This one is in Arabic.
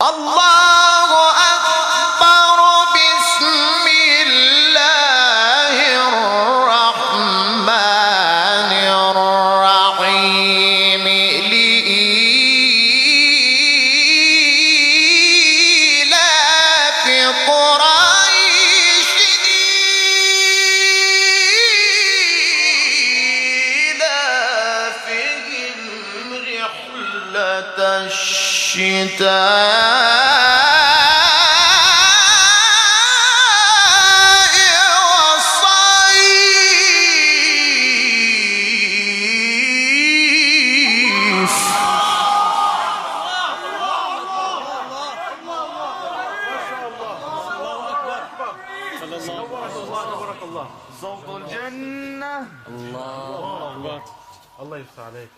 الله أكبر بسم الله الرحمن الرحيم لإيلاف قريش إيلافهم رحلة الشتاء صوت الجنة. الله أكبر. الله يفتح عليك.